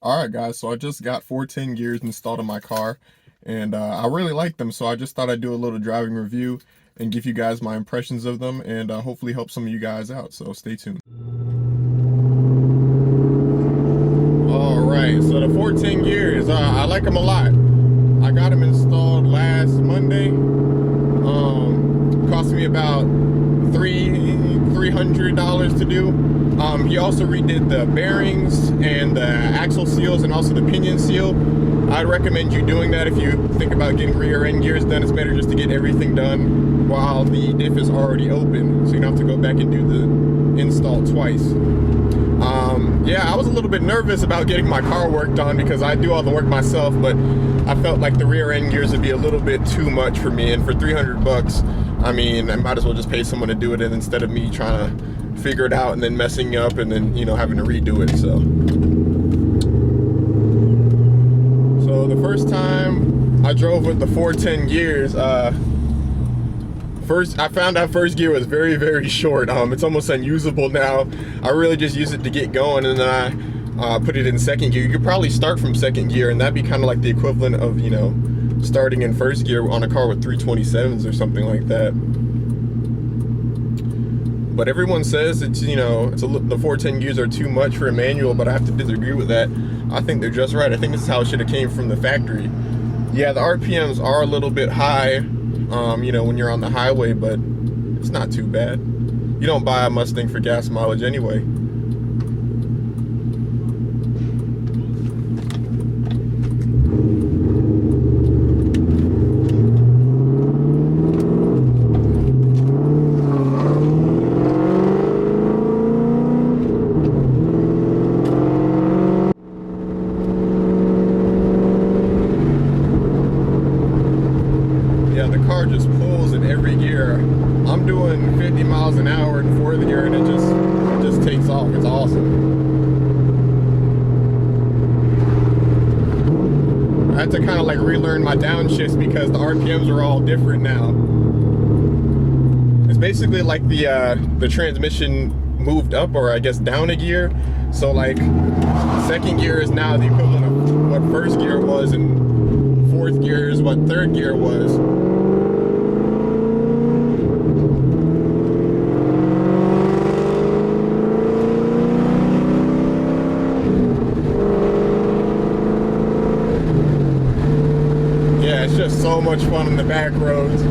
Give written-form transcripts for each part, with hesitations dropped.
All right, guys, so I just got 410 gears installed in my car, and I really like them, so I just thought I'd do a little driving review and give you guys my impressions of them, and hopefully help some of you guys out, so stay tuned. All right, so the 410 gears, I like them a lot. I got them installed last Monday. Cost me about $300 to do. He also redid the bearings and the axle seals and also the pinion seal. I'd recommend you doing that if you think about getting rear end gears done. It's better just to get everything done while the diff is already open, so you don't have to go back and do the install twice. Yeah, I was a little bit nervous about getting my car worked on because I do all the work myself, but I felt like the rear end gears would be a little bit too much for me, and for 300 bucks, I mean, I might as well just pay someone to do it instead of me trying to figure it out and then messing up and then, you know, having to redo it. So the first time I drove with the 410 gears, I found out first gear was very short. It's almost unusable now. I really just use it to get going, and then I put it in second gear. You could probably start from second gear, and that'd be kind of like the equivalent of, you know, starting in first gear on a car with 327s or something like that. But everyone says it's, you know, the 410 gears are too much for a manual, but I have to disagree with that. I think they're just right. I think this is how it should have came from the factory. Yeah, the RPMs are a little bit high, you know, when you're on the highway, but it's not too bad. You don't buy a Mustang for gas mileage anyway. The car just pulls in every gear. I'm doing 50 miles an hour in fourth gear and it just takes off. It's awesome. I had to kind of like relearn my downshifts because the RPMs are all different now. It's basically like the transmission moved up, or I guess down a gear. So like second gear is now the equivalent of what first gear was, and fourth gear is what third gear was. It's just so much fun on the back roads.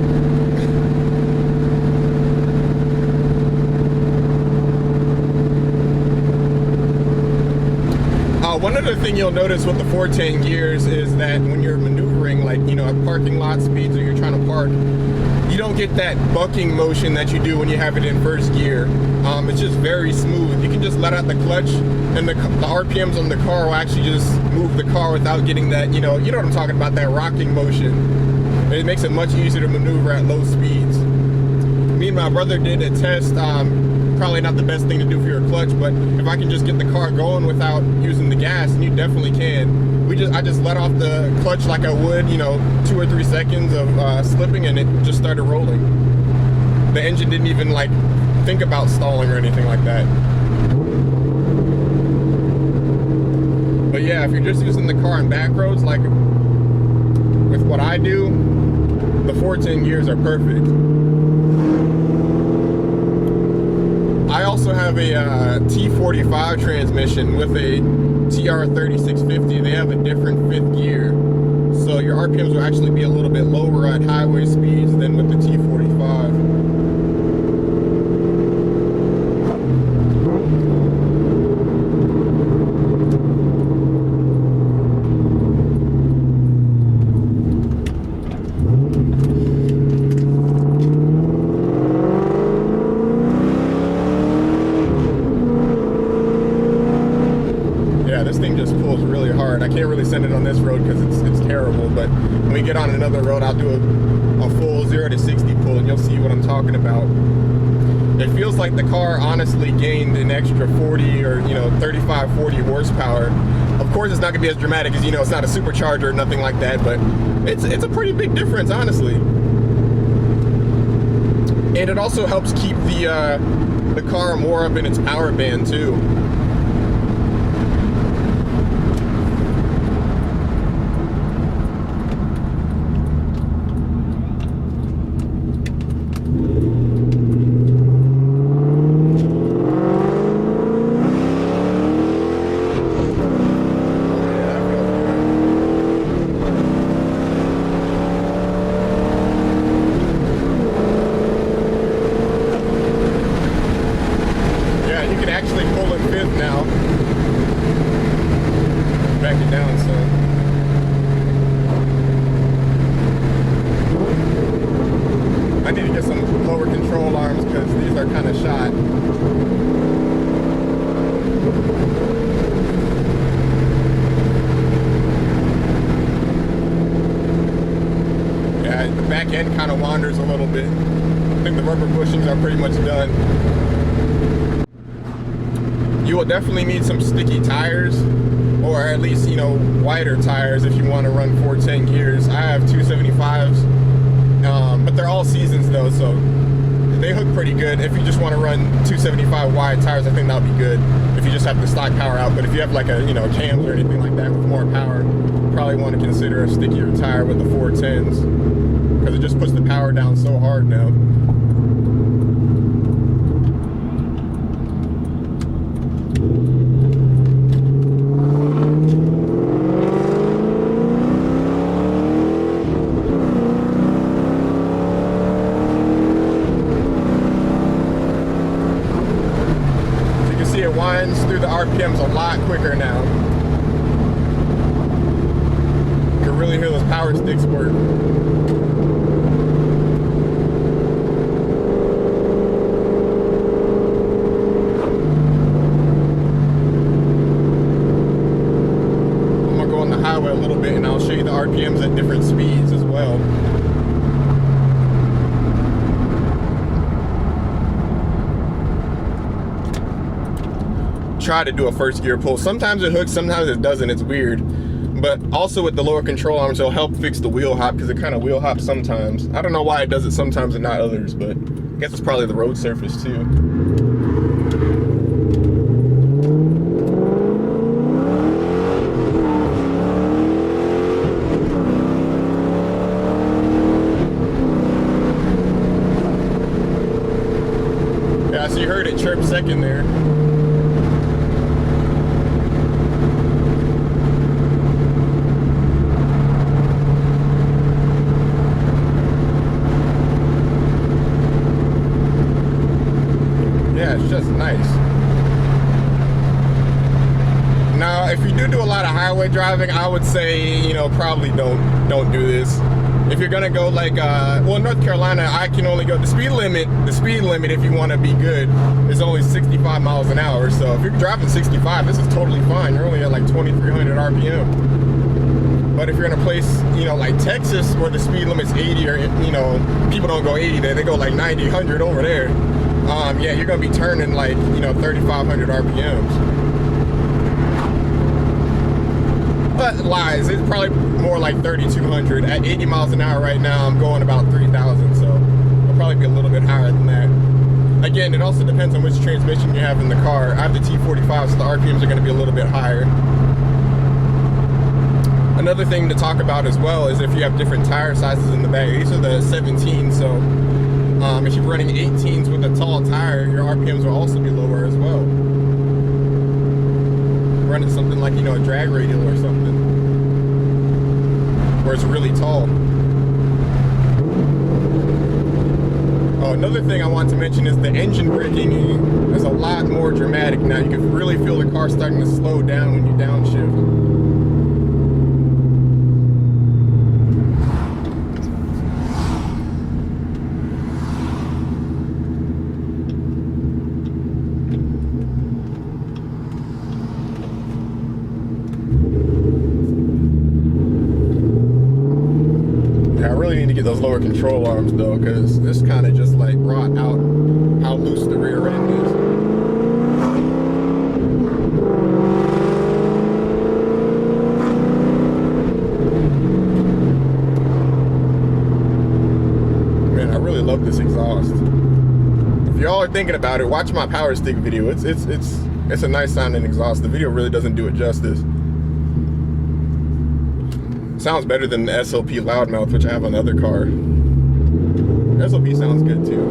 One other thing you'll notice with the 410 gears is that when you're maneuvering, like, you know, at parking lot speeds, or you're trying to park, you don't get that bucking motion that you do when you have it in first gear. It's just very smooth. You can just let out the clutch, and the RPMs on the car will actually just move the car without getting that, you know what I'm talking about, that rocking motion. And it makes it much easier to maneuver at low speeds. Me and my brother did a test. Probably not the best thing to do for your clutch, but if I can just get the car going without using the gas, and you definitely can. I just let off the clutch like I would, you know, 2 or 3 seconds of slipping, and it just started rolling. The engine didn't even like think about stalling or anything like that. But yeah, if you're just using the car in back roads, like with what I do, the 410 gears are perfect. I also have a T45 transmission with a TR3650. They have a different fifth gear, so your RPMs will actually be a little bit lower at highway speeds than with the T45. This thing just pulls really hard. I can't really send it on this road because it's terrible, but when we get on another road, I'll do a full 0 to 60 pull, and you'll see what I'm talking about. It feels like the car honestly gained an extra 40 or, you know, 35, 40 horsepower. Of course, it's not gonna be as dramatic as, you know, it's not a supercharger or nothing like that, but it's a pretty big difference, honestly. And it also helps keep the car more up in its power band too. back it down some. I need to get some lower control arms because these are kind of shot. Yeah, the back end kind of wanders a little bit. I think the rubber bushings are pretty much done. You will definitely need some sticky tires, or at least, you know, wider tires if you want to run 410 gears. I have 275s. But they're all seasons though, so they hook pretty good. If you just want to run 275 wide tires, I think that'll be good if you just have the stock power out. But if you have like a, you know, cams or anything like that with more power, probably want to consider a stickier tire with the 410s, because it just puts the power down so hard now. It winds through the RPMs a lot quicker now. You can really hear those power sticks work. I'm gonna go on the highway a little bit and I'll show you the RPMs at different speeds as well. Try to do a first gear pull. Sometimes it hooks, sometimes it doesn't. It's weird. But also with the lower control arms, it'll help fix the wheel hop, because it kind of wheel hops sometimes. I don't know why it does it sometimes and not others, but I guess it's probably the road surface too. Yeah, so you heard it chirp second there. Yeah, it's just nice. Now, if you do a lot of highway driving, I would say, you know, probably don't do this. If you're gonna go like, well, North Carolina, I can only go, the speed limit if you want to be good is only 65 miles an hour. So if you're driving 65, this is totally fine. You're only at like 2,300 RPM. But if you're in a place, you know, like Texas, where the speed limit's 80, or, you know, people don't go 80 there, they go like 90, 100 over there. Yeah, you're gonna be turning like, you know, 3,500 RPMs. But lies, it's probably more like 3,200. At 80 miles an hour right now, I'm going about 3,000, so it'll probably be a little bit higher than that. Again, it also depends on which transmission you have in the car. I have the T45, so the RPMs are gonna be a little bit higher. Another thing to talk about as well is if you have different tire sizes in the bag. These are the 17s, so if you're running 18s with a tall tire, your RPMs will also be lower as well. Running something like, you know, a drag radial or something, where it's really tall. Oh, another thing I want to mention is the engine braking is a lot more dramatic now. You can really feel the car starting to slow down when you downshift. Those lower control arms though, because this kind of just like brought out how loose the rear end is. Man, I really love this exhaust. If y'all are thinking about it, watch my power stick video. It's a nice sounding exhaust. The video really doesn't do it justice. Sounds better than the SOP loudmouth, which I have on the other car. SOP sounds good too.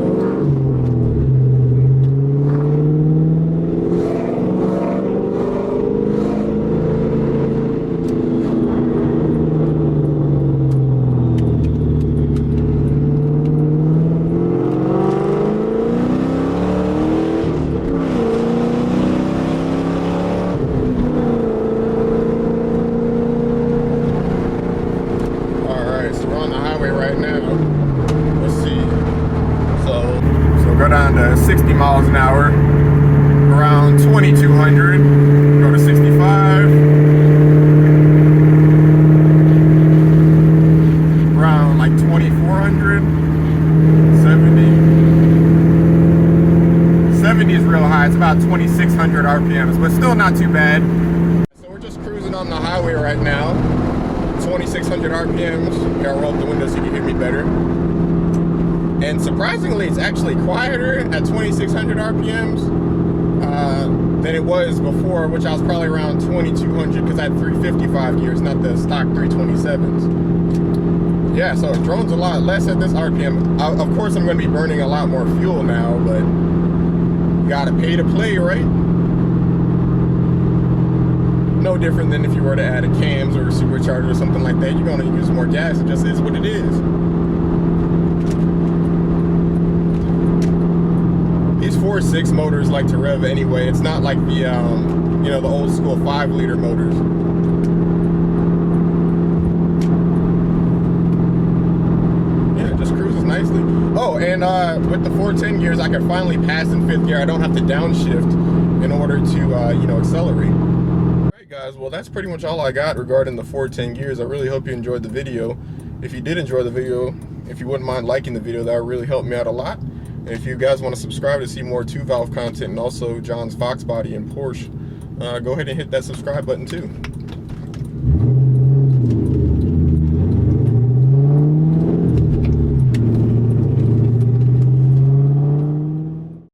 RPMs, but still not too bad. So we're just cruising on the highway right now. 2,600 RPMs. Here, I'll roll up the window so you can hear me better. And surprisingly, it's actually quieter at 2,600 RPMs than it was before, which I was probably around 2,200 because I had 355 gears, not the stock 327s. Yeah, so it drones a lot less at this RPM. Of course, I'm going to be burning a lot more fuel now, but you gotta pay to play, right? No different than if you were to add a cams or a supercharger or something like that. You're going to use more gas. It just is what it is. These 4.6 motors like to rev anyway. It's not like the, you know, the old school 5-liter motors. Yeah, it just cruises nicely. Oh, and with the 410 gears, I can finally pass in 5th gear. I don't have to downshift in order to, you know, accelerate. Alright guys, well that's pretty much all I got regarding the 410 gears. I really hope you enjoyed the video. If you did enjoy the video, if you wouldn't mind liking the video, that would really help me out a lot. And if you guys want to subscribe to see more 2-valve content and also John's Fox body and Porsche, go ahead and hit that subscribe button too.